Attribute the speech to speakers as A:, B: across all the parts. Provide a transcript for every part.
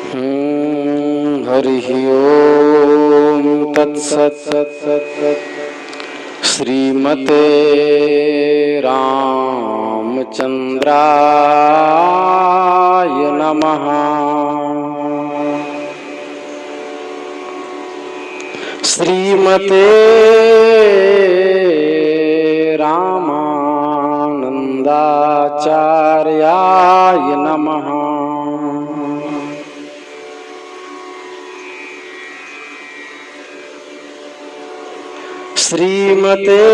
A: हरिः ओम तत्सत्। श्रीमते रामचंद्राय नमः। श्रीमते रामानंदाचार्याय नमः। श्रीमते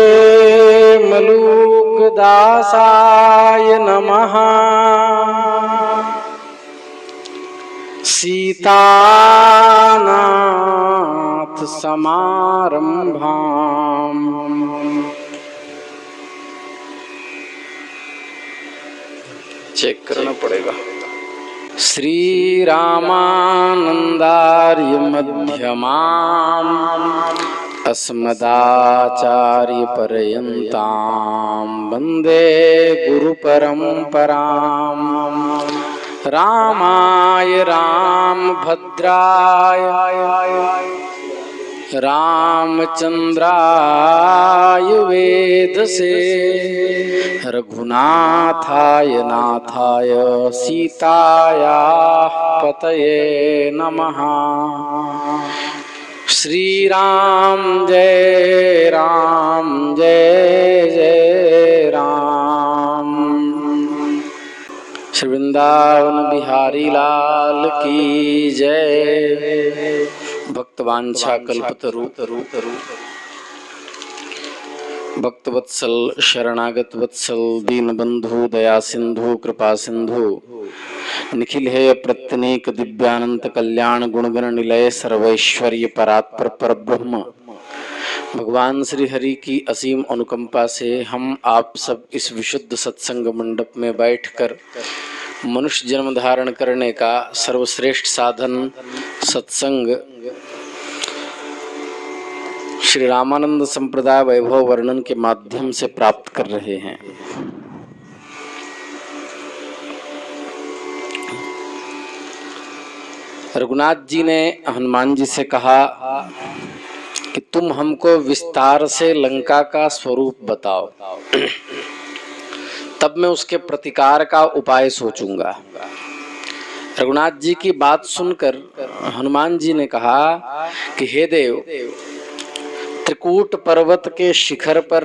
A: मलूकदासाय नमः। सीतानाथ समारंभाम् चेक करना पड़ेगा। श्री रामानंदार्य मध्यमाम् अस्मदाचार्य पर्यन्तां वन्दे गुरु परंपराम्। रामाय रामभद्राय रामचंद्राय वेदसे रघुनाथाय नाथाय सीताया पतये नमः। श्री राम जय जय राम। श्री वृंदावन बिहारी लाल की जय। भक्तवांछा कल्पतरु भक्तवत्सल शरणागत वत्सल दीनबंधु दया सिंधु कृपा सिंधु निखिल है प्रत्यनेक दिव्यानंत कल्याण गुणगण निलय सर्वैश्वर्य परात्पर परब्रह्म भगवान श्री हरि की असीम अनुकंपा से हम आप सब इस विशुद्ध सत्संग मंडप में बैठकर मनुष्य जन्म धारण करने का सर्वश्रेष्ठ साधन सत्संग श्री रामानंद संप्रदाय वैभव वर्णन के माध्यम से प्राप्त कर रहे हैं। रघुनाथ जी ने हनुमान जी से कहा कि तुम हमको विस्तार से लंका का स्वरूप बताओ, तब मैं उसके प्रतिकार का उपाय सोचूंगा। रघुनाथ जी की बात सुनकर हनुमान जी ने कहा कि हे देव, त्रिकूट पर्वत के शिखर पर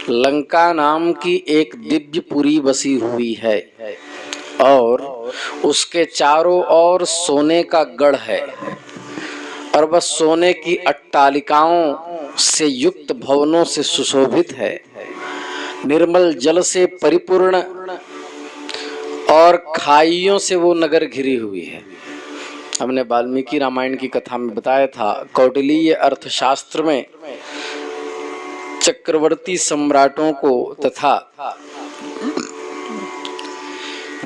A: लंका नाम की एक दिव्य पुरी बसी हुई है और उसके चारों ओर सोने का गढ़ है और वह सोने की अट्टालिकाओं से युक्त भवनों से सुशोभित है। निर्मल जल से परिपूर्ण और खाइयों से वो नगर घिरी हुई है। हमने वाल्मीकि रामायण की कथा में बताया था, कौटिल्य अर्थशास्त्र में चक्रवर्ती सम्राटों को तथा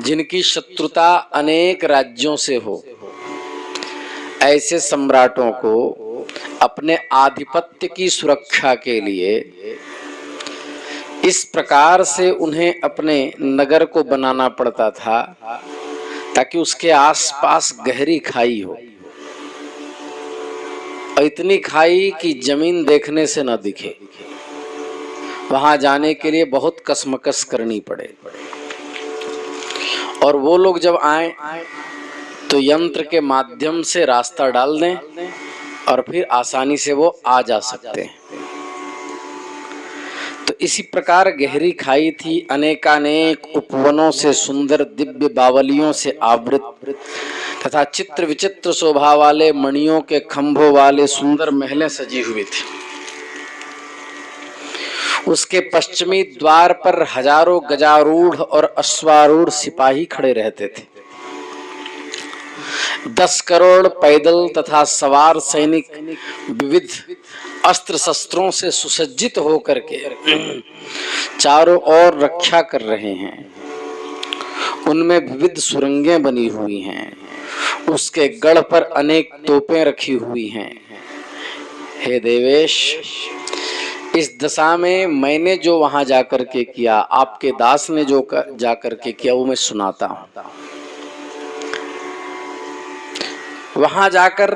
A: जिनकी शत्रुता अनेक राज्यों से हो, ऐसे सम्राटों को अपने आधिपत्य की सुरक्षा के लिए इस प्रकार से उन्हें अपने नगर को बनाना पड़ता था ताकि उसके आसपास गहरी खाई हो, और इतनी खाई कि जमीन देखने से न दिखे। वहां जाने के लिए बहुत कसमकस करनी पड़े और वो लोग जब आए तो यंत्र के माध्यम से रास्ता डाल दें और फिर आसानी से वो आ जा सकते हैं। तो इसी प्रकार गहरी खाई थी, अनेकानेक उपवनों से सुंदर दिव्य बावलियों से आवृत तथा चित्र विचित्र शोभा वाले मणियों के खंभों वाले सुंदर महलें सजी हुई थी। उसके पश्चिमी द्वार पर हजारों गजारूढ़ और अश्वारूढ़ सिपाही खड़े रहते थे। 10 करोड़ पैदल तथा सवार सैनिक विविध अस्त्र शस्त्रों से सुसज्जित होकर के चारों ओर रक्षा कर रहे हैं। उनमें विविध सुरंगें बनी हुई हैं। उसके गढ़ पर अनेक तोपें रखी हुई हैं। हे देवेश, इस दशा में मैंने जो वहां जाकर के किया, आपके दास ने जो जाकर के किया, वो मैं सुनाता हूं। वहां जाकर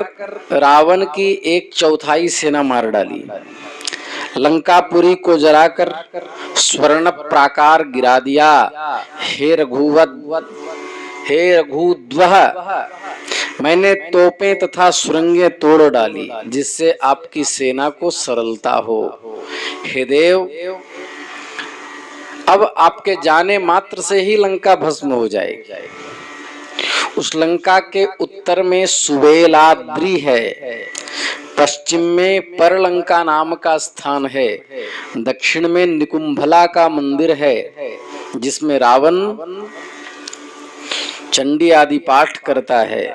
A: रावण की 1/4 सेना मार डाली। लंकापुरी को जलाकर स्वर्ण प्राकार गिरा दिया। हे रघुद्वह, मैंने तोपें तथा सुरंगें तोड़ डाली जिससे आपकी सेना को सरलता हो। हे देव, अब आपके जाने मात्र से ही लंका भस्म हो जाएगी। उस लंका के उत्तर में सुवेलाद्रि है, पश्चिम में परलंका नाम का स्थान है, दक्षिण में निकुंभला का मंदिर है जिसमें रावण चंडी आदि पाठ करता है,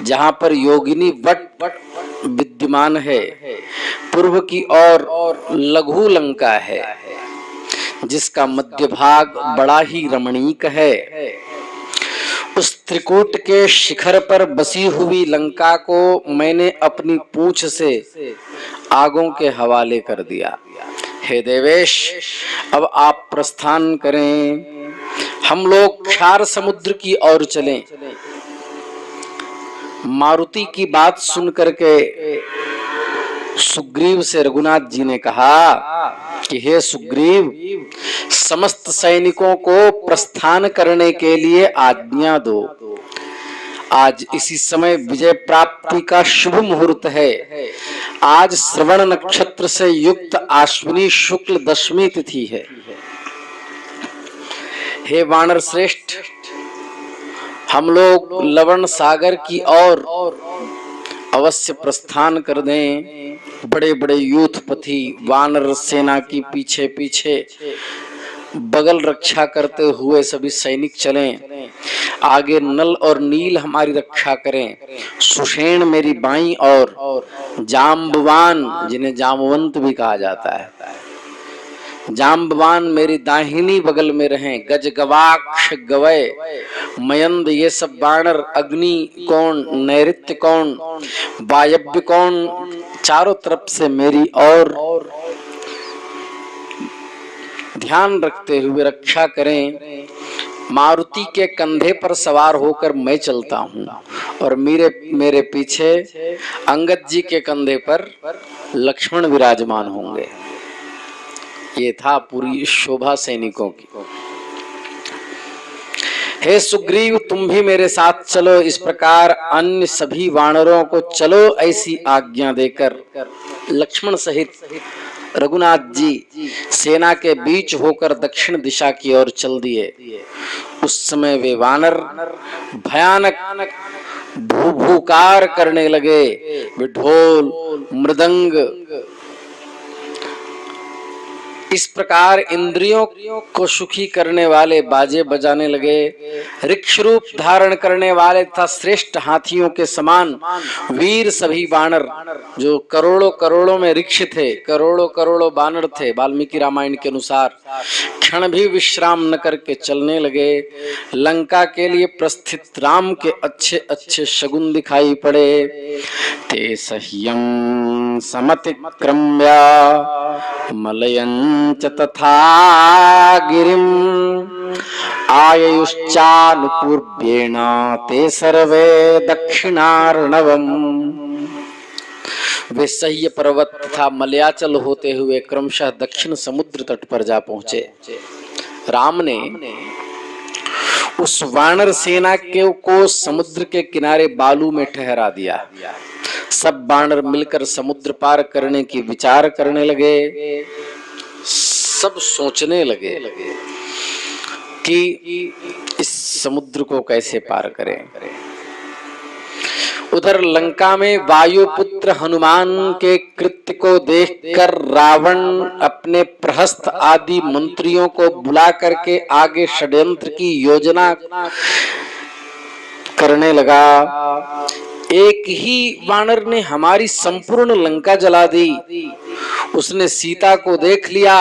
A: जहां पर योगिनी वट विद्यमान है। पूर्व की ओर लघु लंका है जिसका मध्य भाग बड़ा ही रमणीक है। उस त्रिकूट के शिखर पर बसी हुई लंका को मैंने अपनी पूंछ से आगों के हवाले कर दिया। हे देवेश, अब आप प्रस्थान करें, हम लोग क्षार समुद्र की ओर चलें। मारुति की बात सुनकर के सुग्रीव से रघुनाथ जी ने कहा कि हे सुग्रीव, समस्त सैनिकों को प्रस्थान करने के लिए आज्ञा दो। आज इसी समय विजय प्राप्ति का शुभ मुहूर्त है। आज श्रवण नक्षत्र से युक्त आश्विनी शुक्ल दशमी तिथि है। हे वानर श्रेष्ठ, हम लोग लवण सागर की ओर अवश्य प्रस्थान कर दें। बड़े बड़े यूथपति वानर सेना की पीछे पीछे बगल रक्षा करते हुए सभी सैनिक चलें। आगे नल और नील हमारी रक्षा करें। सुषेण मेरी बाईं और जाम्बवान, जिन्हें जामवंत भी कहा जाता है, जाम्बवान मेरी दाहिनी बगल में रहें। गज गवाक्ष गवय मयंद ये सब बाणर, अग्नि कौन, नैऋत्य कौन, वायव्य कौन, चारों तरफ से मेरी और ध्यान रखते हुए रक्षा करें। मारुति के कंधे पर सवार होकर मैं चलता हूँ और मेरे पीछे अंगद जी के कंधे पर लक्ष्मण विराजमान होंगे। ये था पूरी शोभा सैनिकों की। हे सुग्रीव, तुम भी मेरे साथ चलो। इस प्रकार अन्य सभी वानरों को चलो ऐसी आज्ञा देकर लक्ष्मण सहित रघुनाथ जी सेना के बीच होकर दक्षिण दिशा की ओर चल दिए। उस समय वे वानर भयानक भूभूकार करने लगे। वे ढोल मृदंग इस प्रकार इंद्रियों को सुखी करने वाले बाजे बजाने लगे। ऋक्ष रूप धारण करने वाले तथा श्रेष्ठ हाथियों के समान वीर सभी बानर, जो करोड़ों करोड़ों में ऋक्ष थे, करोड़ों करोड़ों बानर थे वाल्मीकि रामायण के अनुसार, क्षण भी विश्राम न करके चलने लगे। लंका के लिए प्रस्थित राम के अच्छे अच्छे शगुन दिखाई पड़े। ते सह्यं समतिक्रम्य मलयञ्च तथा गिरिम् आययुश्चानुपूर्व्येण ते सर्वे दक्षिणार्णवम्। वे सह्य पर्वत तथा मलयाचल होते हुए क्रमशः दक्षिण समुद्र तट पर जा पहुंचे। राम ने उस वानर सेना को समुद्र के किनारे बालू में ठहरा दिया। सब वानर मिलकर समुद्र पार करने की विचार करने लगे। सब सोचने लगे कि इस समुद्र को कैसे पार करें। उधर लंका में वायुपुत्र हनुमान के कृत्य को देखकर रावण अपने प्रहस्त आदि मंत्रियों को बुला करके आगे षड्यंत्र की योजना करने लगा। एक ही वानर ने हमारी संपूर्ण लंका जला दी। उसने सीता को देख लिया,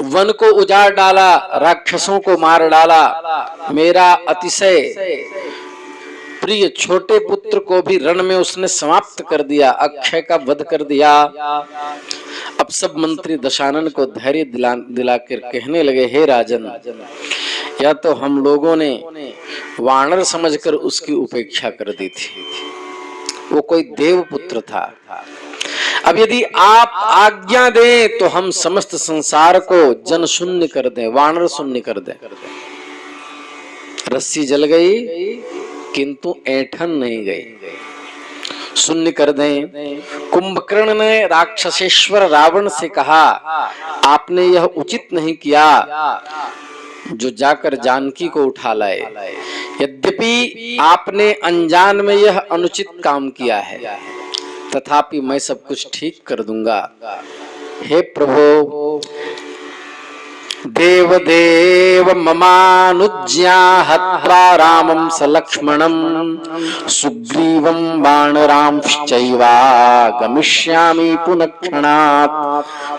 A: वन को उजाड़ डाला, राक्षसों को मार डाला। मेरा अतिशय प्रिय छोटे पुत्र को भी रण में उसने समाप्त कर दिया, अक्षय का वध कर दिया। अब सब मंत्री दशानन को धैर्य दिलाकर कहने लगे, हे राजन, या तो हम लोगों ने वानर समझकर उसकी उपेक्षा कर दी थी। वो कोई देवपुत्र था। अब यदि आप आज्ञा दें तो हम समस्त संसार को जन शून्य कर दें, वानर शून्य कर दें। रस्सी जल गई किंतु ऐंठन नहीं गई, शून्य कर दें। कुंभकर्ण ने राक्षसेश्वर रावण से कहा, आपने यह उचित नहीं किया जो जाकर जानकी को उठा लाए। यद्यपि आपने अनजान में यह अनुचित काम किया है, तथापि मैं सब कुछ ठीक कर दूंगा। हे प्रभु, देवदेव ममानुज्ञा हत्वा रामं स लक्ष्मणं सुग्रीवं वानरांश्चैवा गमिष्यामि पुनः क्षणात्।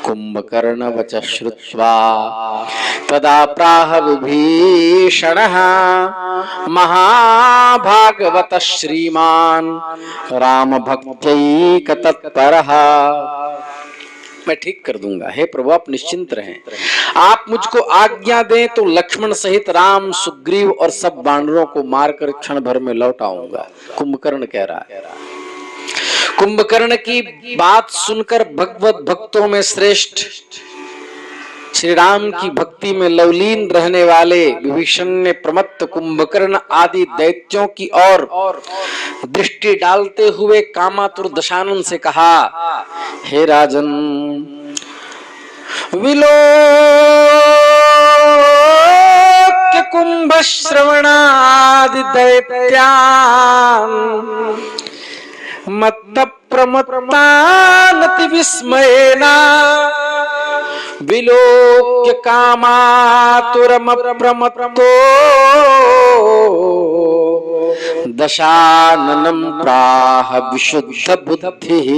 A: कुंभकर्ण वच श्रुत्वा तदा प्राह विभीषणः महाभागवतः श्रीमान् रामभक्त्यैकतत्परः। मैं ठीक कर दूंगा। हे प्रभु, आप निश्चिंत रहें। आप मुझको आज्ञा दें तो लक्ष्मण सहित राम, सुग्रीव और सब वानरों को मारकर क्षण भर में लौट आऊंगा। कुंभकर्ण कह रहा है। कुंभकर्ण की बात सुनकर भगवत भक्तों में श्रेष्ठ श्री राम की भक्ति में लवलीन रहने वाले विभीषण ने प्रमत्त कुंभकर्ण आदि दैत्यों की ओर दृष्टि डालते हुए कामातुर दशानन से कहा, हे राजन, विलोक्य कुंभ श्रवणादि दैत्यान् मत्त प्रमत्तानति विस्मयेना विलोक्य कामातुरमप्रमत्तो दशाननं प्राह विशुद्ध बुद्धिः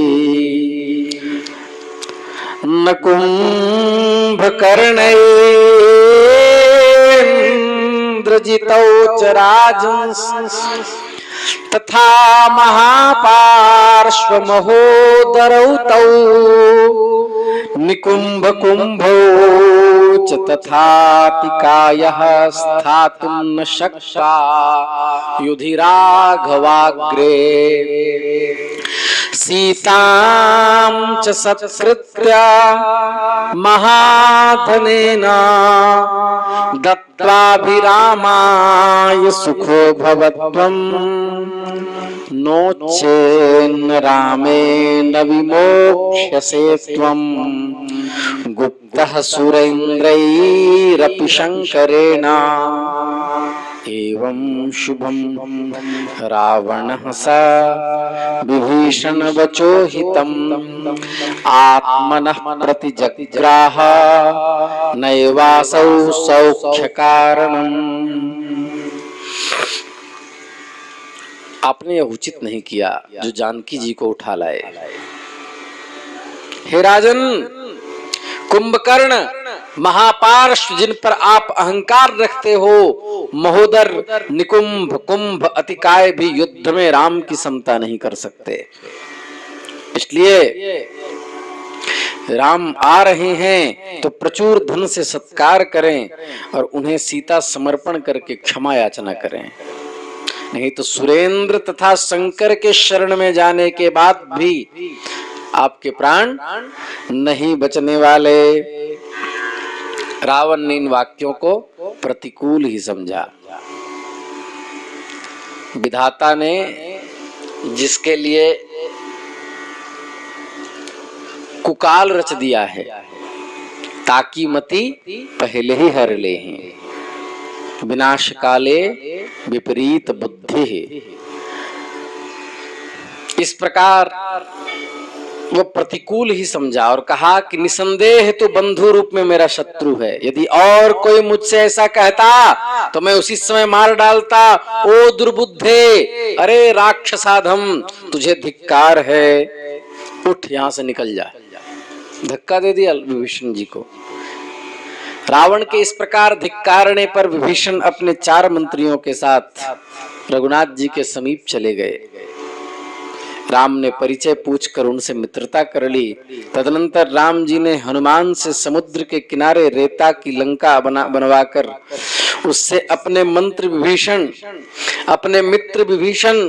A: न कुंभकर्णेन्द्रजितौ च राजन्स तथा महापार्श्वमहोदरौ तौ निकुंभ कुंभौ च तथापि कायः स्थातुं न शक्ता युधि राघवाग्रे सीतां च सत्कृत्य महाधनेन दत्त्वाभिरामाय सुखो भवत्वम् नोच्चेन्न रामेण विमोक्ष्यसे त्वम् गुप्तः सुरेन्द्रैरपि शंकरेण। एवं शुभं रावणः स विभीषण वचो हितम् आत्मनः प्रतिजग्राह नैवासौ सौख्यकारणम्। आपने यह उचित नहीं किया जो जानकी जी को उठा लाए। हे राजन, कुंभकर्ण महापार्श्व जिन पर आप अहंकार रखते हो, महोदर, निकुंभ, कुंभ, अतिकाय भी युद्ध में राम की समता नहीं कर सकते। इसलिए राम आ रहे हैं तो प्रचुर धन से सत्कार करें और उन्हें सीता समर्पण करके क्षमा याचना करें। नहीं तो सुरेंद्र तथा शंकर के शरण में जाने के बाद भी आपके प्राण नहीं बचने वाले। रावण ने इन वाक्यों को प्रतिकूल ही समझा। विधाता ने जिसके लिए कुकाल रच दिया है, ताकि मति पहले ही हर ले हैं, विनाश काले विपरीत बुद्धि। इस प्रकार वो प्रतिकूल ही समझा और कहा कि निसंदेह तो बंधु रूप में मेरा शत्रु है। यदि और कोई मुझसे ऐसा कहता तो मैं उसी समय मार डालता। ओ दुर्बुद्धे, अरे राक्षसाधम, तुझे धिक्कार है, उठ यहां से निकल जा। धक्का दे दिया विभीषण जी को। रावण के इस प्रकार धिक्कारने पर विभीषण अपने 4 मंत्रियों के साथ रघुनाथ जी के समीप चले गए। राम ने परिचय पूछकर उनसे मित्रता कर ली। तदनंतर राम जी ने हनुमान से समुद्र के किनारे रेता की लंका बनवाकर उससे अपने मंत्री विभीषण, अपने मित्र विभीषण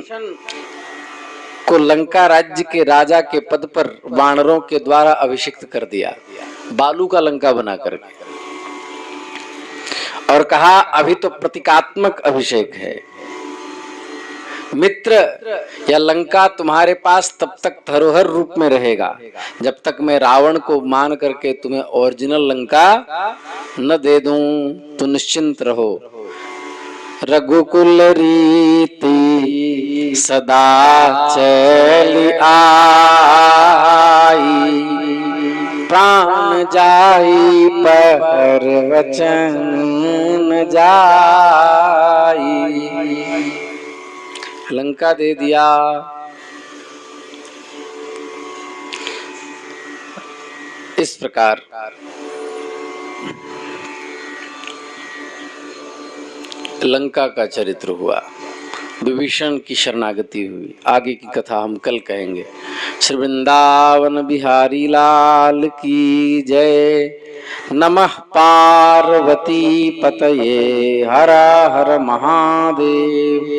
A: को लंका राज्य के राजा के पद पर वानरों के द्वारा अभिषिक्त कर दिया, बालू का लंका बना करके, और कहा अभी तो प्रतीकात्मक अभिषेक है। मित्र, यह लंका तुम्हारे पास तब तक धरोहर रूप में रहेगा जब तक मैं रावण को मान करके तुम्हें ओरिजिनल लंका न दे दूं। तो निश्चिंत रहो। रघुकुल रीति सदा चली आई, प्राण जाई पर वचन न जाई। लंका दे दिया। इस प्रकार लंका का चरित्र हुआ, विभीषण की शरणागति हुई। आगे की कथा हम कल कहेंगे। श्री वृंदावन बिहारी लाल की जय। नमः पार्वती पतये, हर हर महादेव।